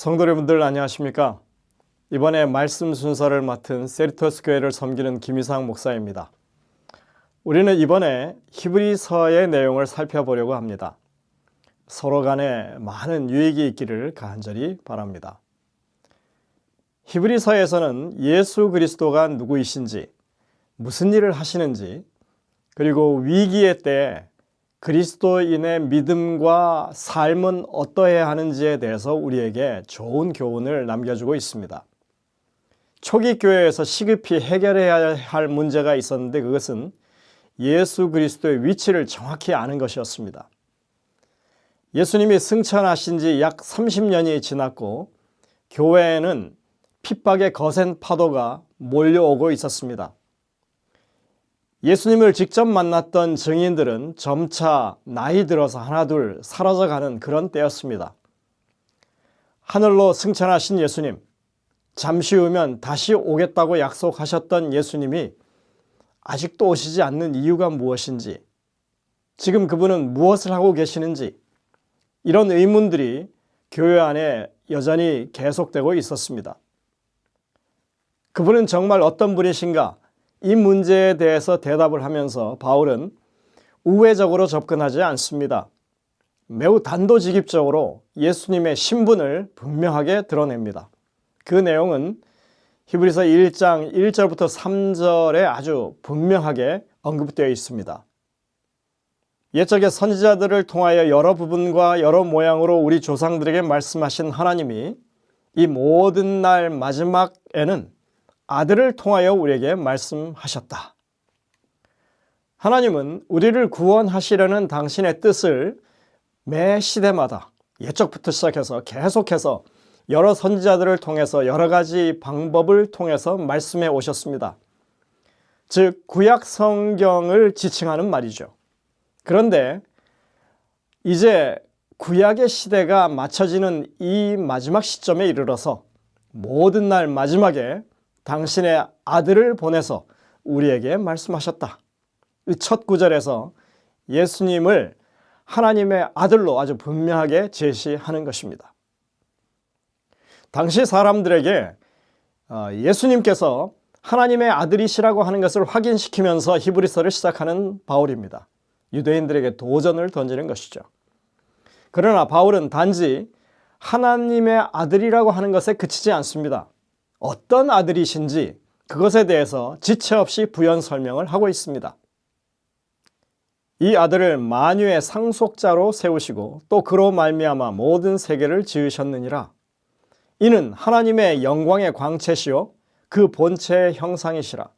성도 여러분들 안녕하십니까? 이번에 말씀 순서를 맡은 세리토스 교회를 섬기는 김희상 목사입니다. 우리는 이번에 히브리서의 내용을 살펴보려고 합니다. 서로 간에 많은 유익이 있기를 간절히 바랍니다. 히브리서에서는 예수 그리스도가 누구이신지, 무슨 일을 하시는지, 그리고 위기의 때에 그리스도인의 믿음과 삶은 어떠해야 하는지에 대해서 우리에게 좋은 교훈을 남겨주고 있습니다. 초기 교회에서 시급히 해결해야 할 문제가 있었는데 그것은 예수 그리스도의 위치를 정확히 아는 것이었습니다. 예수님이 승천하신 지 약 30년이 지났고 교회에는 핍박의 거센 파도가 몰려오고 있었습니다. 예수님을 직접 만났던 증인들은 점차 나이 들어서 하나둘 사라져가는 그런 때였습니다. 하늘로 승천하신 예수님, 잠시 후면 다시 오겠다고 약속하셨던 예수님이 아직도 오시지 않는 이유가 무엇인지, 지금 그분은 무엇을 하고 계시는지, 이런 의문들이 교회 안에 여전히 계속되고 있었습니다. 그분은 정말 어떤 분이신가? 이 문제에 대해서 대답을 하면서 바울은 우회적으로 접근하지 않습니다. 매우 단도직입적으로 예수님의 신분을 분명하게 드러냅니다. 그 내용은 히브리서 1장 1절부터 3절에 아주 분명하게 언급되어 있습니다. 옛적의 선지자들을 통하여 여러 부분과 여러 모양으로 우리 조상들에게 말씀하신 하나님이 이 모든 날 마지막에는 아들을 통하여 우리에게 말씀하셨다. 하나님은 우리를 구원하시려는 당신의 뜻을 매 시대마다 옛적부터 시작해서 계속해서 여러 선지자들을 통해서 여러 가지 방법을 통해서 말씀해 오셨습니다. 즉 구약 성경을 지칭하는 말이죠. 그런데 이제 구약의 시대가 맞춰지는 이 마지막 시점에 이르러서 모든 날 마지막에 당신의 아들을 보내서 우리에게 말씀하셨다. 이 첫 구절에서 예수님을 하나님의 아들로 아주 분명하게 제시하는 것입니다. 당시 사람들에게 예수님께서 하나님의 아들이시라고 하는 것을 확인시키면서 히브리서를 시작하는 바울입니다. 유대인들에게 도전을 던지는 것이죠. 그러나 바울은 단지 하나님의 아들이라고 하는 것에 그치지 않습니다. 어떤 아들이신지 그것에 대해서 지체 없이 부연 설명을 하고 있습니다. 이 아들을 만유의 상속자로 세우시고 또 그로 말미암아 모든 세계를 지으셨느니라. 이는 하나님의 영광의 광채시요 그 본체의 형상이시라.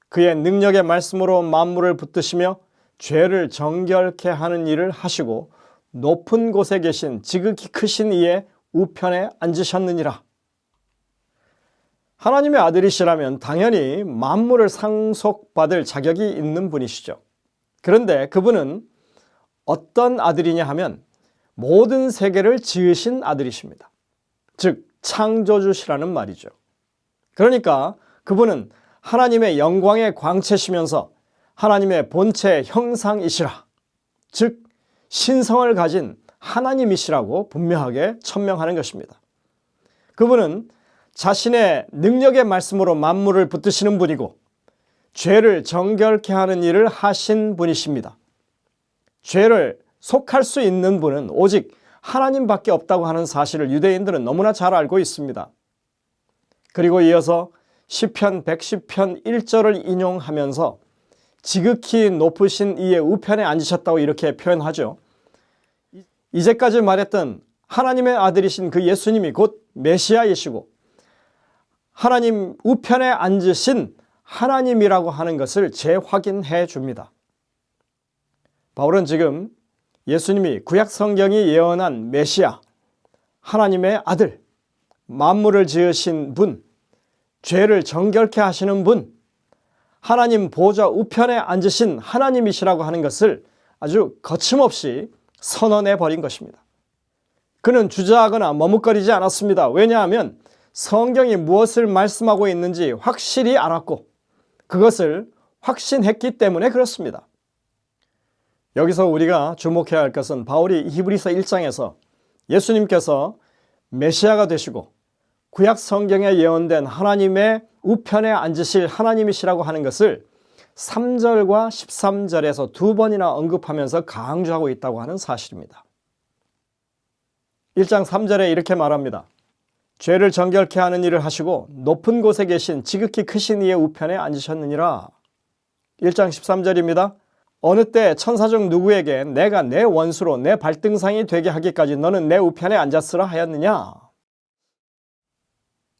그의 능력의 말씀으로 만물을 붙드시며 죄를 정결케 하는 일을 하시고 높은 곳에 계신 지극히 크신 이의 우편에 앉으셨느니라. 하나님의 아들이시라면 당연히 만물을 상속받을 자격이 있는 분이시죠. 그런데 그분은 어떤 아들이냐 하면 모든 세계를 지으신 아들이십니다. 즉 창조주시라는 말이죠. 그러니까 그분은 하나님의 영광의 광채시면서 하나님의 본체의 형상이시라. 즉 신성을 가진 하나님이시라고 분명하게 천명하는 것입니다. 그분은 자신의 능력의 말씀으로 만물을 붙드시는 분이고 죄를 정결케 하는 일을 하신 분이십니다. 죄를 속할 수 있는 분은 오직 하나님밖에 없다고 하는 사실을 유대인들은 너무나 잘 알고 있습니다. 그리고 이어서 시편 110편 1절을 인용하면서 지극히 높으신 이의 우편에 앉으셨다고 이렇게 표현하죠. 이제까지 말했던 하나님의 아들이신 그 예수님이 곧 메시아이시고 하나님 우편에 앉으신 하나님이라고 하는 것을 재확인해 줍니다. 바울은 지금 예수님이 구약 성경이 예언한 메시아, 하나님의 아들, 만물을 지으신 분, 죄를 정결케 하시는 분, 하나님 보좌 우편에 앉으신 하나님이시라고 하는 것을 아주 거침없이 선언해 버린 것입니다. 그는 주저하거나 머뭇거리지 않았습니다. 왜냐하면 성경이 무엇을 말씀하고 있는지 확실히 알았고 그것을 확신했기 때문에 그렇습니다. 여기서 우리가 주목해야 할 것은 바울이 히브리서 1장에서 예수님께서 메시아가 되시고 구약 성경에 예언된 하나님의 우편에 앉으실 하나님이시라고 하는 것을 3절과 13절에서 두 번이나 언급하면서 강조하고 있다고 하는 사실입니다. 1장 3절에 이렇게 말합니다. 죄를 정결케 하는 일을 하시고 높은 곳에 계신 지극히 크신 이의 우편에 앉으셨느니라. 1장 13절입니다. 어느 때 천사 중 누구에게 내가 내 원수로 내 발등상이 되게 하기까지 너는 내 우편에 앉았으라 하였느냐.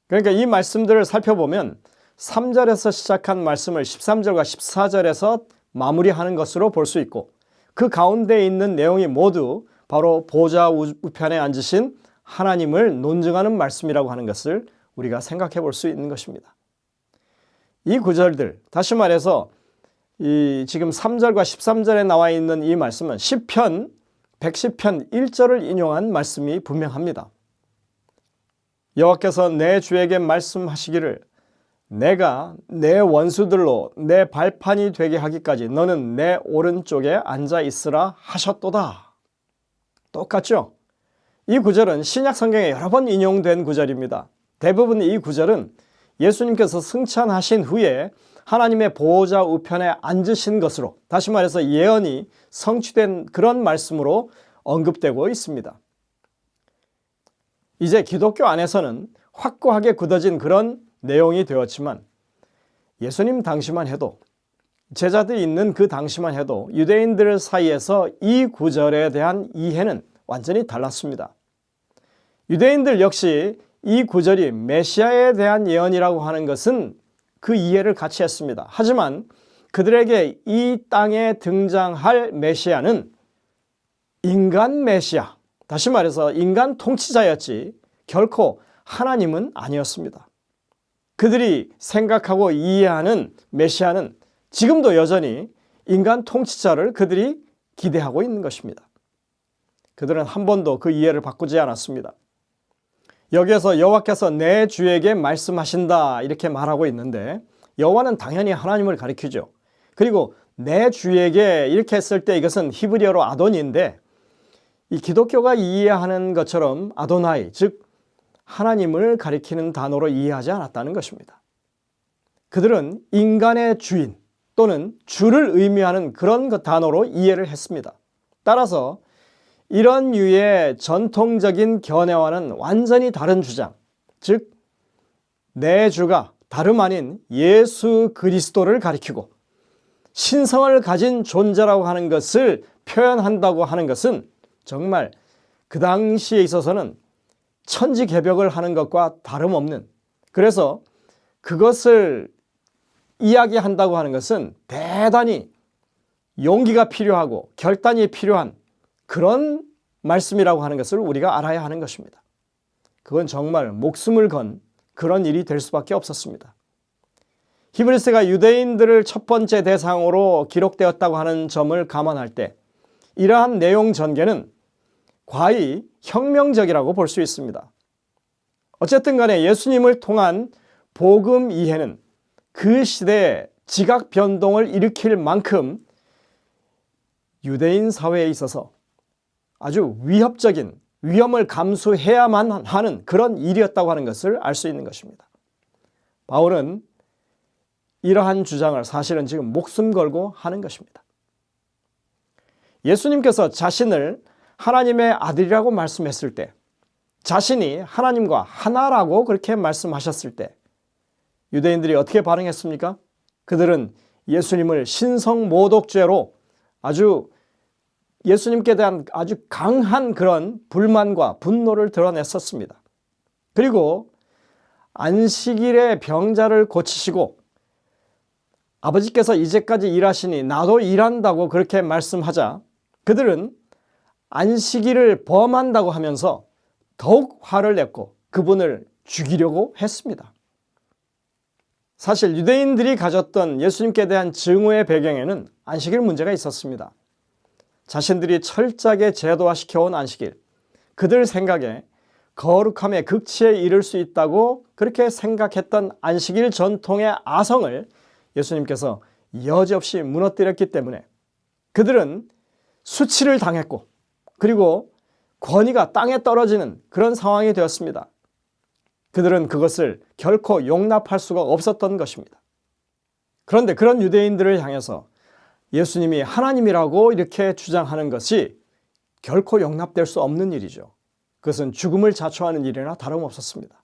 그러니까 이 말씀들을 살펴보면 3절에서 시작한 말씀을 13절과 14절에서 마무리하는 것으로 볼 수 있고 그 가운데 있는 내용이 모두 바로 보좌 우편에 앉으신 하나님을 논증하는 말씀이라고 하는 것을 우리가 생각해 볼 수 있는 것입니다. 이 구절들, 다시 말해서 지금 3절과 13절에 나와 있는 이 말씀은 시편 110편 1절을 인용한 말씀이 분명합니다. 여호와께서 내 주에게 말씀하시기를 내가 내 원수들로 내 발판이 되게 하기까지 너는 내 오른쪽에 앉아 있으라 하셨도다. 똑같죠? 이 구절은 신약 성경에 여러 번 인용된 구절입니다. 대부분 이 구절은 예수님께서 승천하신 후에 하나님의 보호자 우편에 앉으신 것으로, 다시 말해서 예언이 성취된 그런 말씀으로 언급되고 있습니다. 이제 기독교 안에서는 확고하게 굳어진 그런 내용이 되었지만 예수님 당시만 해도, 제자들이 있는 그 당시만 해도 유대인들 사이에서 이 구절에 대한 이해는 완전히 달랐습니다. 유대인들 역시 이 구절이 메시아에 대한 예언이라고 하는 것은 그 이해를 같이 했습니다. 하지만 그들에게 이 땅에 등장할 메시아는 인간 메시아, 다시 말해서 인간 통치자였지 결코 하나님은 아니었습니다. 그들이 생각하고 이해하는 메시아는 지금도 여전히 인간 통치자를 그들이 기대하고 있는 것입니다. 그들은 한 번도 그 이해를 바꾸지 않았습니다. 여기에서 여호와께서 내 주에게 말씀하신다 이렇게 말하고 있는데 여호와는 당연히 하나님을 가리키죠. 그리고 내 주에게 이렇게 했을 때 이것은 히브리어로 아도니인데 이 기독교가 이해하는 것처럼 아도나이, 즉 하나님을 가리키는 단어로 이해하지 않았다는 것입니다. 그들은 인간의 주인 또는 주를 의미하는 그런 단어로 이해를 했습니다. 따라서 이런 류의 전통적인 견해와는 완전히 다른 주장, 즉 내 주가 다름 아닌 예수 그리스도를 가리키고 신성을 가진 존재라고 하는 것을 표현한다고 하는 것은 정말 그 당시에 있어서는 천지개벽을 하는 것과 다름없는, 그래서 그것을 이야기한다고 하는 것은 대단히 용기가 필요하고 결단이 필요한 그런 말씀이라고 하는 것을 우리가 알아야 하는 것입니다. 그건 정말 목숨을 건 그런 일이 될 수밖에 없었습니다. 히브리서가 유대인들을 첫 번째 대상으로 기록되었다고 하는 점을 감안할 때 이러한 내용 전개는 과히 혁명적이라고 볼 수 있습니다. 어쨌든 간에 예수님을 통한 복음 이해는 그 시대에 지각 변동을 일으킬 만큼 유대인 사회에 있어서 아주 위협적인 위험을 감수해야만 하는 그런 일이었다고 하는 것을 알 수 있는 것입니다. 바울은 이러한 주장을 사실은 지금 목숨 걸고 하는 것입니다. 예수님께서 자신을 하나님의 아들이라고 말씀했을 때, 자신이 하나님과 하나라고 그렇게 말씀하셨을 때 유대인들이 어떻게 반응했습니까? 그들은 예수님을 신성모독죄로 아주 예수님께 대한 아주 강한 그런 불만과 분노를 드러냈었습니다. 그리고 안식일에 병자를 고치시고 아버지께서 이제까지 일하시니 나도 일한다고 그렇게 말씀하자 그들은 안식일을 범한다고 하면서 더욱 화를 냈고 그분을 죽이려고 했습니다. 사실 유대인들이 가졌던 예수님께 대한 증오의 배경에는 안식일 문제가 있었습니다. 자신들이 철저하게 제도화시켜온 안식일, 그들 생각에 거룩함의 극치에 이를 수 있다고 그렇게 생각했던 안식일 전통의 아성을 예수님께서 여지없이 무너뜨렸기 때문에 그들은 수치를 당했고 그리고 권위가 땅에 떨어지는 그런 상황이 되었습니다. 그들은 그것을 결코 용납할 수가 없었던 것입니다. 그런데 그런 유대인들을 향해서 예수님이 하나님이라고 이렇게 주장하는 것이 결코 용납될 수 없는 일이죠. 그것은 죽음을 자초하는 일이나 다름없었습니다.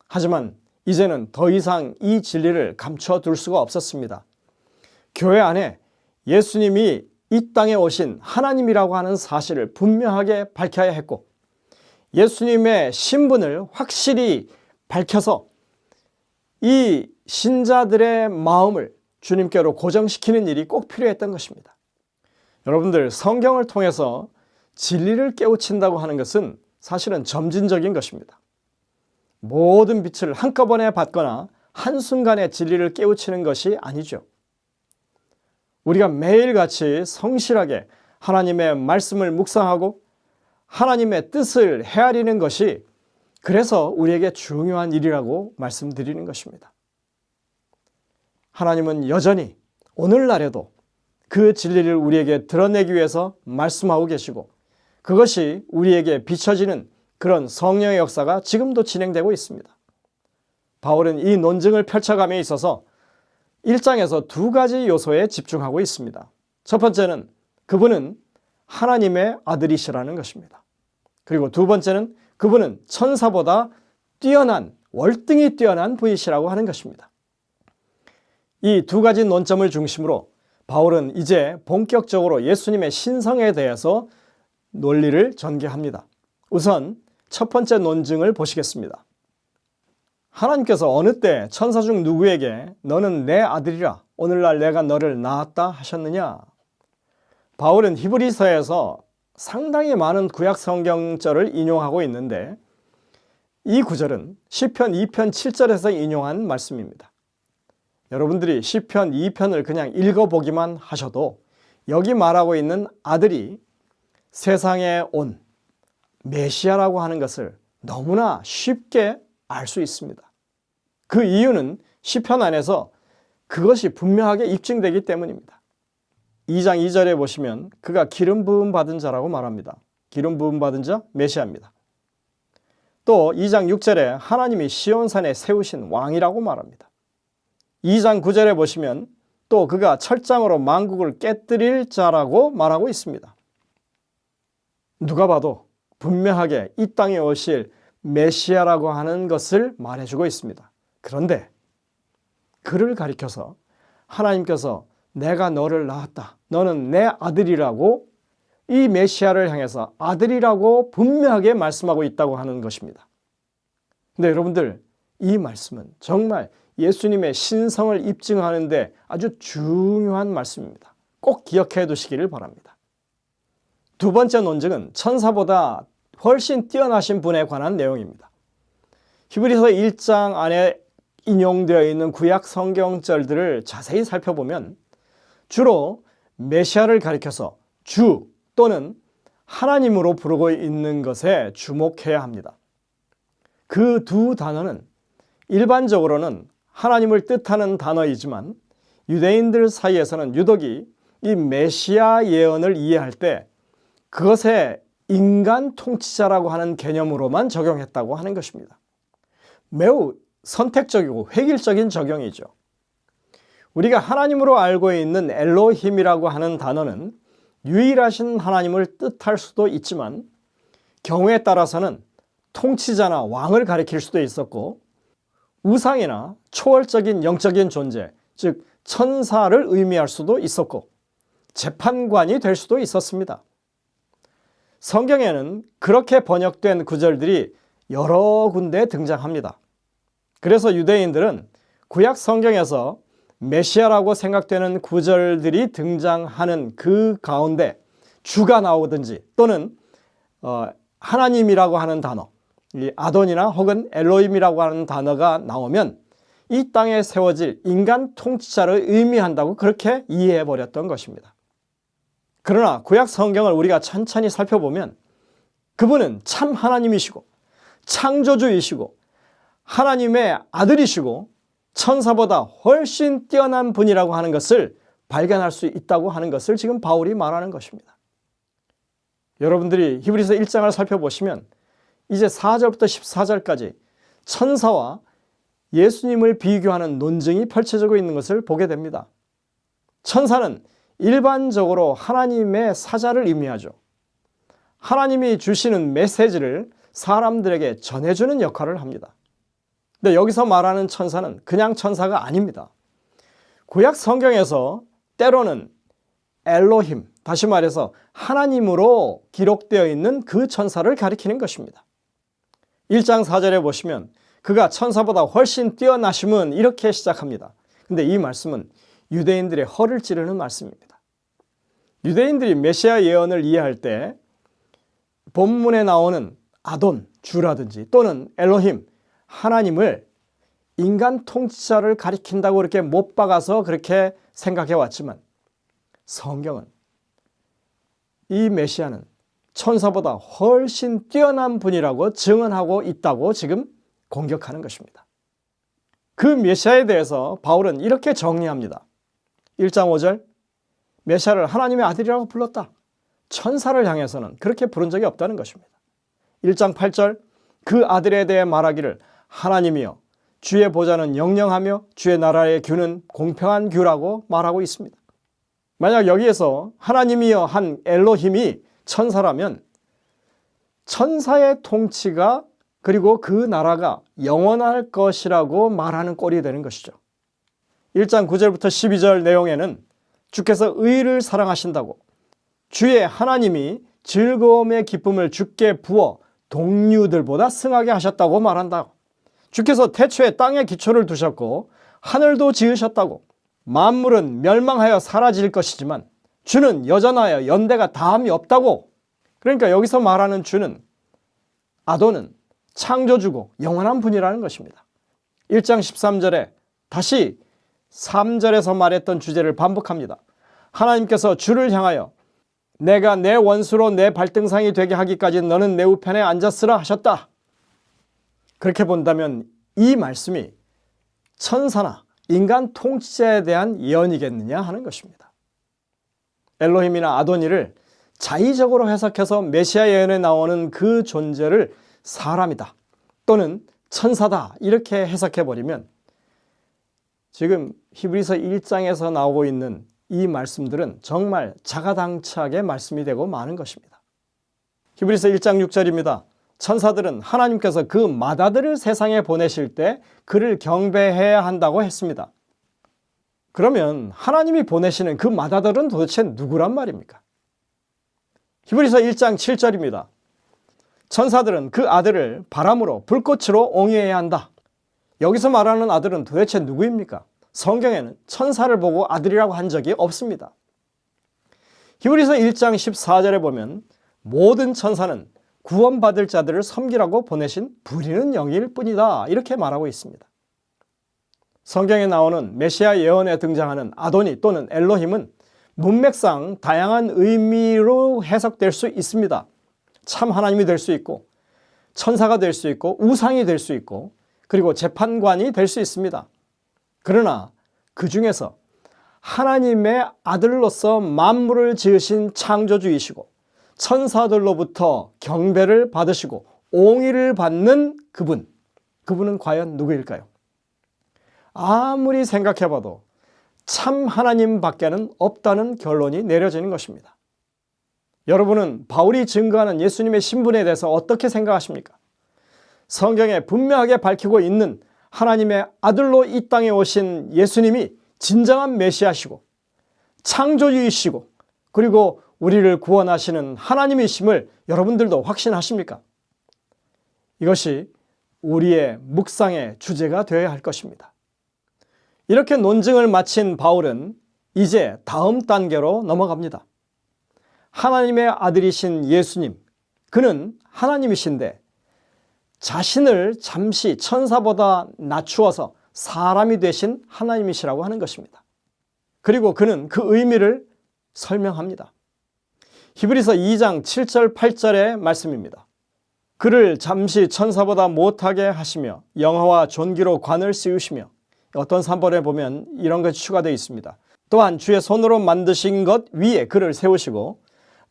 하지만 이제는 더 이상 이 진리를 감춰둘 수가 없었습니다. 교회 안에 예수님이 이 땅에 오신 하나님이라고 하는 사실을 분명하게 밝혀야 했고, 예수님의 신분을 확실히 밝혀서 이 신자들의 마음을 주님께로 고정시키는 일이 꼭 필요했던 것입니다. 여러분들, 성경을 통해서 진리를 깨우친다고 하는 것은 사실은 점진적인 것입니다. 모든 빛을 한꺼번에 받거나 한순간에 진리를 깨우치는 것이 아니죠. 우리가 매일같이 성실하게 하나님의 말씀을 묵상하고 하나님의 뜻을 헤아리는 것이 그래서 우리에게 중요한 일이라고 말씀드리는 것입니다. 하나님은 여전히 오늘날에도 그 진리를 우리에게 드러내기 위해서 말씀하고 계시고, 그것이 우리에게 비춰지는 그런 성령의 역사가 지금도 진행되고 있습니다. 바울은 이 논증을 펼쳐감에 있어서 1장에서 두 가지 요소에 집중하고 있습니다. 첫 번째는 그분은 하나님의 아들이시라는 것입니다. 그리고 두 번째는 그분은 천사보다 뛰어난, 월등히 뛰어난 분이시라고 하는 것입니다. 이 두 가지 논점을 중심으로 바울은 이제 본격적으로 예수님의 신성에 대해서 논리를 전개합니다. 우선 첫 번째 논증을 보시겠습니다. 하나님께서 어느 때 천사 중 누구에게 너는 내 아들이라 오늘날 내가 너를 낳았다 하셨느냐? 바울은 히브리서에서 상당히 많은 구약 성경절을 인용하고 있는데, 이 구절은 시편 2편 7절에서 인용한 말씀입니다. 여러분들이 시편 2편을 그냥 읽어보기만 하셔도 여기 말하고 있는 아들이 세상에 온 메시아라고 하는 것을 너무나 쉽게 알 수 있습니다. 그 이유는 시편 안에서 그것이 분명하게 입증되기 때문입니다. 2장 2절에 보시면 그가 기름 부음 받은 자라고 말합니다. 기름 부음 받은 자 메시아입니다. 또 2장 6절에 하나님이 시온산에 세우신 왕이라고 말합니다. 2장 9절에 보시면 또 그가 철장으로 만국을 깨뜨릴 자라고 말하고 있습니다. 누가 봐도 분명하게 이 땅에 오실 메시아라고 하는 것을 말해주고 있습니다. 그런데 그를 가리켜서 하나님께서 내가 너를 낳았다, 너는 내 아들이라고 이 메시아를 향해서 아들이라고 분명하게 말씀하고 있다고 하는 것입니다. 근데 여러분들, 이 말씀은 정말 예수님의 신성을 입증하는 데 아주 중요한 말씀입니다. 꼭 기억해 두시기를 바랍니다. 두 번째 논증은 천사보다 훨씬 뛰어나신 분에 관한 내용입니다. 히브리서 1장 안에 인용되어 있는 구약 성경절들을 자세히 살펴보면 주로 메시아를 가리켜서 주 또는 하나님으로 부르고 있는 것에 주목해야 합니다. 그 두 단어는 일반적으로는 하나님을 뜻하는 단어이지만 유대인들 사이에서는 유독이 이 메시아 예언을 이해할 때 그것에 인간 통치자라고 하는 개념으로만 적용했다고 하는 것입니다. 매우 선택적이고 획일적인 적용이죠. 우리가 하나님으로 알고 있는 엘로힘이라고 하는 단어는 유일하신 하나님을 뜻할 수도 있지만 경우에 따라서는 통치자나 왕을 가리킬 수도 있었고 우상이나 초월적인 영적인 존재, 즉 천사를 의미할 수도 있었고 재판관이 될 수도 있었습니다. 성경에는 그렇게 번역된 구절들이 여러 군데 등장합니다. 그래서 유대인들은 구약 성경에서 메시아라고 생각되는 구절들이 등장하는 그 가운데 주가 나오든지 또는 하나님이라고 하는 단어, 이 아돈이나 혹은 엘로힘이라고 하는 단어가 나오면 이 땅에 세워질 인간 통치자를 의미한다고 그렇게 이해해버렸던 것입니다. 그러나 구약 성경을 우리가 천천히 살펴보면 그분은 참 하나님이시고 창조주이시고 하나님의 아들이시고 천사보다 훨씬 뛰어난 분이라고 하는 것을 발견할 수 있다고 하는 것을 지금 바울이 말하는 것입니다. 여러분들이 히브리서 1장을 살펴보시면 이제 4절부터 14절까지 천사와 예수님을 비교하는 논증이 펼쳐지고 있는 것을 보게 됩니다. 천사는 일반적으로 하나님의 사자를 의미하죠. 하나님이 주시는 메시지를 사람들에게 전해주는 역할을 합니다. 근데 여기서 말하는 천사는 그냥 천사가 아닙니다. 구약 성경에서 때로는 엘로힘, 다시 말해서 하나님으로 기록되어 있는 그 천사를 가리키는 것입니다. 1장 4절에 보시면 그가 천사보다 훨씬 뛰어나심은 이렇게 시작합니다. 근데 이 말씀은 유대인들의 허를 찌르는 말씀입니다. 유대인들이 메시아 예언을 이해할 때 본문에 나오는 아돈, 주라든지 또는 엘로힘, 하나님을 인간 통치자를 가리킨다고 그렇게 못 박아서 그렇게 생각해 왔지만 성경은 이 메시아는 천사보다 훨씬 뛰어난 분이라고 증언하고 있다고 지금 공격하는 것입니다. 그 메시아에 대해서 바울은 이렇게 정리합니다. 1장 5절, 메시아를 하나님의 아들이라고 불렀다. 천사를 향해서는 그렇게 부른 적이 없다는 것입니다. 1장 8절, 그 아들에 대해 말하기를 하나님이여 주의 보좌는 영영하며 주의 나라의 규는 공평한 규라고 말하고 있습니다. 만약 여기에서 하나님이여 한 엘로힘이 천사라면 천사의 통치가 그리고 그 나라가 영원할 것이라고 말하는 꼴이 되는 것이죠. 1장 9절부터 12절 내용에는 주께서 의를 사랑하신다고 주의 하나님이 즐거움의 기쁨을 주께 부어 동류들보다 승하게 하셨다고 말한다. 주께서 태초에 땅에 기초를 두셨고 하늘도 지으셨다고. 만물은 멸망하여 사라질 것이지만 주는 여전하여 연대가 다함이 없다고. 그러니까 여기서 말하는 주는, 아돈은 창조주고 영원한 분이라는 것입니다. 1장 13절에 다시 3절에서 말했던 주제를 반복합니다. 하나님께서 주를 향하여 내가 내 원수로 내 발등상이 되게 하기까지 너는 내 우편에 앉았으라 하셨다. 그렇게 본다면 이 말씀이 천사나 인간 통치자에 대한 예언이겠느냐 하는 것입니다. 엘로힘이나 아도니를 자의적으로 해석해서 메시아 예언에 나오는 그 존재를 사람이다 또는 천사다 이렇게 해석해버리면 지금 히브리서 1장에서 나오고 있는 이 말씀들은 정말 자가당착의 말씀이 되고 마는 것입니다. 히브리서 1장 6절입니다. 천사들은 하나님께서 그 맏아들을 세상에 보내실 때 그를 경배해야 한다고 했습니다. 그러면 하나님이 보내시는 그 맏아들은 도대체 누구란 말입니까? 히브리서 1장 7절입니다. 천사들은 그 아들을 바람으로 불꽃으로 옹이해야 한다. 여기서 말하는 아들은 도대체 누구입니까? 성경에는 천사를 보고 아들이라고 한 적이 없습니다. 히브리서 1장 14절에 보면 모든 천사는 구원받을 자들을 섬기라고 보내신 부리는 영일 뿐이다 이렇게 말하고 있습니다. 성경에 나오는 메시아 예언에 등장하는 아도니 또는 엘로힘은 문맥상 다양한 의미로 해석될 수 있습니다. 참 하나님이 될 수 있고 천사가 될 수 있고 우상이 될 수 있고 그리고 재판관이 될 수 있습니다. 그러나 그 중에서 하나님의 아들로서 만물을 지으신 창조주이시고 천사들로부터 경배를 받으시고 옹의를 받는 그분은 과연 누구일까요? 아무리 생각해봐도 참 하나님밖에는 없다는 결론이 내려지는 것입니다. 여러분은 바울이 증거하는 예수님의 신분에 대해서 어떻게 생각하십니까? 성경에 분명하게 밝히고 있는 하나님의 아들로 이 땅에 오신 예수님이 진정한 메시아시고 창조주이시고 그리고 우리를 구원하시는 하나님이심을 여러분들도 확신하십니까? 이것이 우리의 묵상의 주제가 되어야 할 것입니다. 이렇게 논증을 마친 바울은 이제 다음 단계로 넘어갑니다. 하나님의 아들이신 예수님, 그는 하나님이신데 자신을 잠시 천사보다 낮추어서 사람이 되신 하나님이시라고 하는 것입니다. 그리고 그는 그 의미를 설명합니다. 히브리서 2장 7절 8절의 말씀입니다. 그를 잠시 천사보다 못하게 하시며 영화와 존귀로 관을 씌우시며 어떤 산벌에 보면 이런 것이 추가되어 있습니다. 또한 주의 손으로 만드신 것 위에 그를 세우시고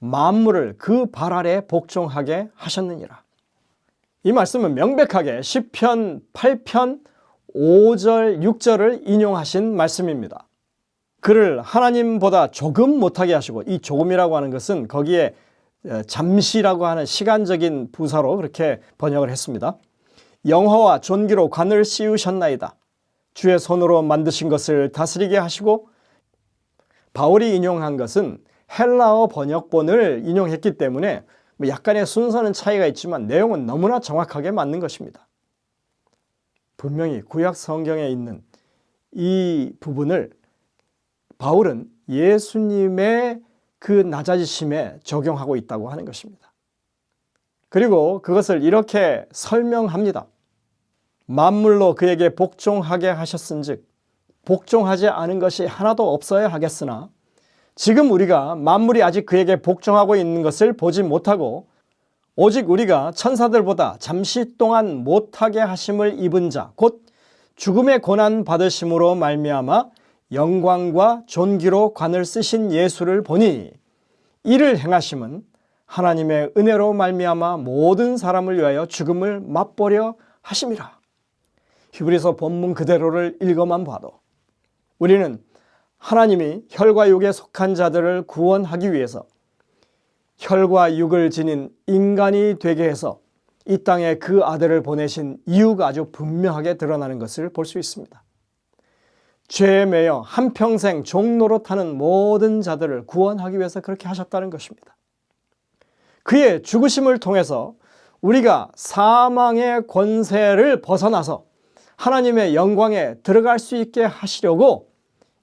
만물을 그 발 아래 복종하게 하셨느니라. 이 말씀은 명백하게 시편 8편 5절 6절을 인용하신 말씀입니다. 그를 하나님보다 조금 못하게 하시고, 이 조금이라고 하는 것은 거기에 잠시라고 하는 시간적인 부사로 그렇게 번역을 했습니다. 영화와 존귀로 관을 씌우셨나이다. 주의 손으로 만드신 것을 다스리게 하시고, 바울이 인용한 것은 헬라어 번역본을 인용했기 때문에 약간의 순서는 차이가 있지만 내용은 너무나 정확하게 맞는 것입니다. 분명히 구약 성경에 있는 이 부분을 바울은 예수님의 그 낮아지심에 적용하고 있다고 하는 것입니다. 그리고 그것을 이렇게 설명합니다. 만물로 그에게 복종하게 하셨은즉 복종하지 않은 것이 하나도 없어야 하겠으나, 지금 우리가 만물이 아직 그에게 복종하고 있는 것을 보지 못하고 오직 우리가 천사들보다 잠시 동안 못하게 하심을 입은 자, 곧 죽음의 고난 받으심으로 말미암아 영광과 존귀로 관을 쓰신 예수를 보니, 이를 행하심은 하나님의 은혜로 말미암아 모든 사람을 위하여 죽음을 맛보려 하심이라. 히브리서 본문 그대로를 읽어만 봐도 우리는 하나님이 혈과 육에 속한 자들을 구원하기 위해서 혈과 육을 지닌 인간이 되게 해서 이 땅에 그 아들을 보내신 이유가 아주 분명하게 드러나는 것을 볼 수 있습니다. 죄에 매여 한평생 종노릇하는 모든 자들을 구원하기 위해서 그렇게 하셨다는 것입니다. 그의 죽으심을 통해서 우리가 사망의 권세를 벗어나서 하나님의 영광에 들어갈 수 있게 하시려고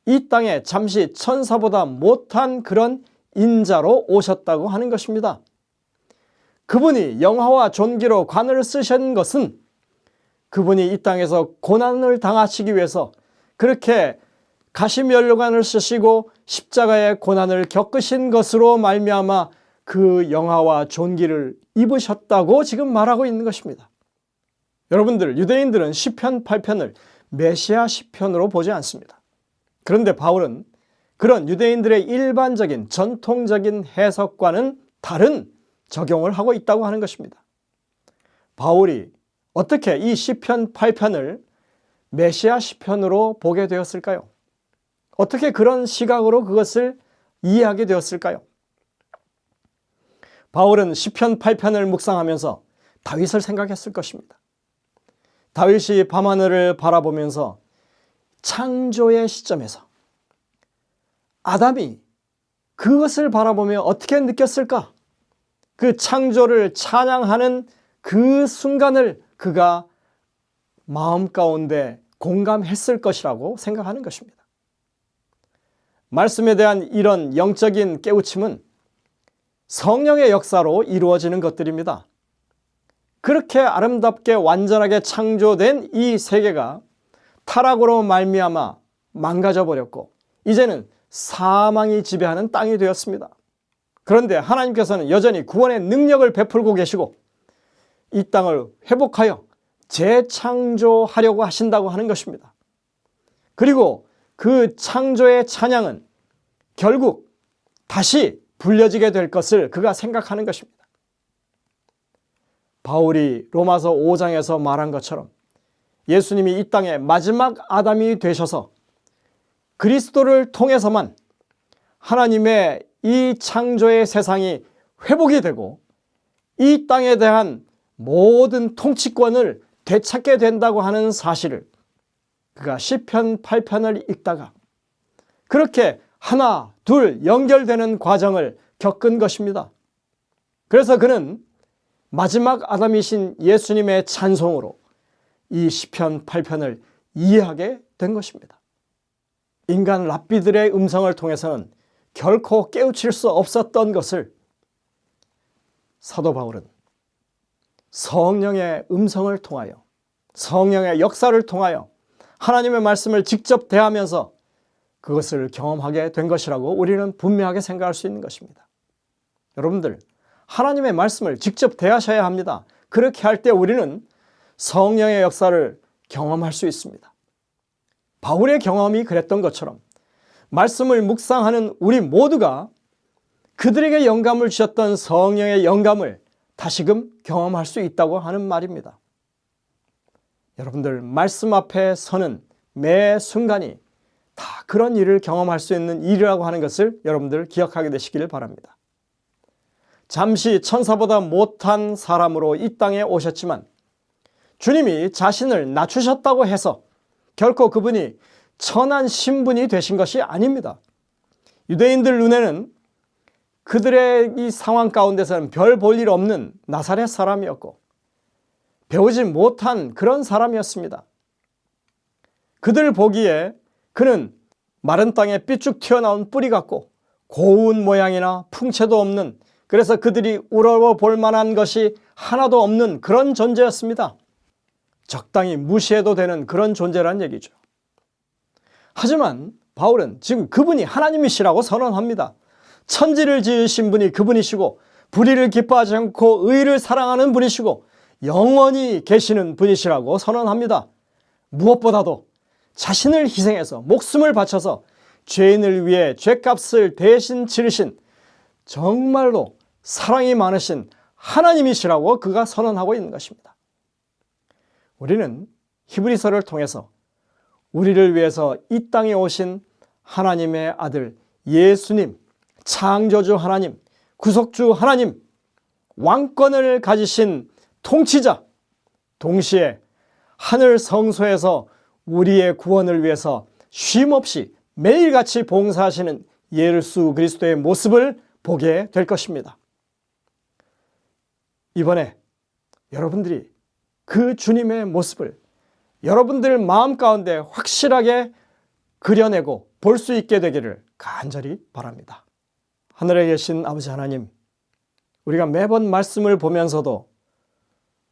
이 땅에 잠시 천사보다 못한 그런 인자로 오셨다고 하는 것입니다. 그분이 영화와 존귀로 관을 쓰신 것은 그분이 이 땅에서 고난을 당하시기 위해서 그렇게 가시면류관을 쓰시고 십자가의 고난을 겪으신 것으로 말미암아 그 영화와 존귀를 입으셨다고 지금 말하고 있는 것입니다. 여러분들, 유대인들은 시편 8편을 메시아 시편으로 보지 않습니다. 그런데 바울은 그런 유대인들의 일반적인 전통적인 해석과는 다른 적용을 하고 있다고 하는 것입니다. 바울이 어떻게 이 시편 8편을 메시아 시편으로 보게 되었을까요? 어떻게 그런 시각으로 그것을 이해하게 되었을까요? 바울은 시편 8편을 묵상하면서 다윗을 생각했을 것입니다. 다윗이 밤하늘을 바라보면서 창조의 시점에서 아담이 그것을 바라보며 어떻게 느꼈을까? 그 창조를 찬양하는 그 순간을 그가 마음 가운데 공감했을 것이라고 생각하는 것입니다. 말씀에 대한 이런 영적인 깨우침은 성령의 역사로 이루어지는 것들입니다. 그렇게 아름답게 완전하게 창조된 이 세계가 타락으로 말미암아 망가져 버렸고 이제는 사망이 지배하는 땅이 되었습니다. 그런데 하나님께서는 여전히 구원의 능력을 베풀고 계시고 이 땅을 회복하여 재창조하려고 하신다고 하는 것입니다. 그리고 그 창조의 찬양은 결국 다시 불려지게 될 것을 그가 생각하는 것입니다. 바울이 로마서 5장에서 말한 것처럼 예수님이 이 땅의 마지막 아담이 되셔서 그리스도를 통해서만 하나님의 이 창조의 세상이 회복이 되고 이 땅에 대한 모든 통치권을 되찾게 된다고 하는 사실을 그가 시편 8편을 읽다가 그렇게 하나, 둘 연결되는 과정을 겪은 것입니다. 그래서 그는 마지막 아담이신 예수님의 찬송으로 이 시편 8편을 이해하게 된 것입니다. 인간 랍비들의 음성을 통해서는 결코 깨우칠 수 없었던 것을 사도 바울은 성령의 음성을 통하여 성령의 역사를 통하여 하나님의 말씀을 직접 대하면서 그것을 경험하게 된 것이라고 우리는 분명하게 생각할 수 있는 것입니다. 여러분들, 하나님의 말씀을 직접 대하셔야 합니다. 그렇게 할 때 우리는 성령의 역사를 경험할 수 있습니다. 바울의 경험이 그랬던 것처럼 말씀을 묵상하는 우리 모두가 그들에게 영감을 주셨던 성령의 영감을 다시금 경험할 수 있다고 하는 말입니다. 여러분들 말씀 앞에 서는 매 순간이 다 그런 일을 경험할 수 있는 일이라고 하는 것을 여러분들 기억하게 되시길 바랍니다. 잠시 천사보다 못한 사람으로 이 땅에 오셨지만 주님이 자신을 낮추셨다고 해서 결코 그분이 천한 신분이 되신 것이 아닙니다. 유대인들 눈에는 그들의 이 상황 가운데서는 별 볼 일 없는 나사렛 사람이었고 배우지 못한 그런 사람이었습니다. 그들 보기에 그는 마른 땅에 삐쭉 튀어나온 뿌리 같고 고운 모양이나 풍채도 없는, 그래서 그들이 우러러볼 만한 것이 하나도 없는 그런 존재였습니다. 적당히 무시해도 되는 그런 존재란 얘기죠. 하지만 바울은 지금 그분이 하나님이시라고 선언합니다. 천지를 지으신 분이 그분이시고 불의를 기뻐하지 않고 의를 사랑하는 분이시고 영원히 계시는 분이시라고 선언합니다. 무엇보다도 자신을 희생해서 목숨을 바쳐서 죄인을 위해 죄값을 대신 치르신 정말로 사랑이 많으신 하나님이시라고 그가 선언하고 있는 것입니다. 우리는 히브리서를 통해서 우리를 위해서 이 땅에 오신 하나님의 아들 예수님, 창조주 하나님, 구속주 하나님, 왕권을 가지신 통치자, 동시에 하늘 성소에서 우리의 구원을 위해서 쉼없이 매일같이 봉사하시는 예수 그리스도의 모습을 보게 될 것입니다. 이번에 여러분들이 그 주님의 모습을 여러분들 마음 가운데 확실하게 그려내고 볼 수 있게 되기를 간절히 바랍니다. 하늘에 계신 아버지 하나님, 우리가 매번 말씀을 보면서도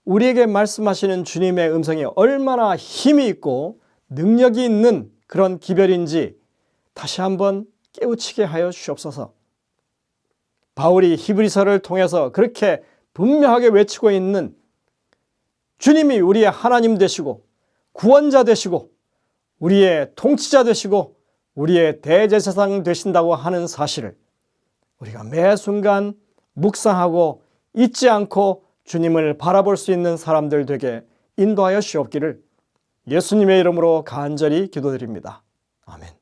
우리에게 말씀하시는 주님의 음성이 얼마나 힘이 있고 능력이 있는 그런 기별인지 다시 한번 깨우치게 하여 주시옵소서. 바울이 히브리서를 통해서 그렇게 분명하게 외치고 있는 주님이 우리의 하나님 되시고 구원자 되시고 우리의 통치자 되시고 우리의 대제사장 되신다고 하는 사실을 우리가 매 순간 묵상하고 잊지 않고 주님을 바라볼 수 있는 사람들 되게 인도하여 주옵기를 예수님의 이름으로 간절히 기도드립니다. 아멘.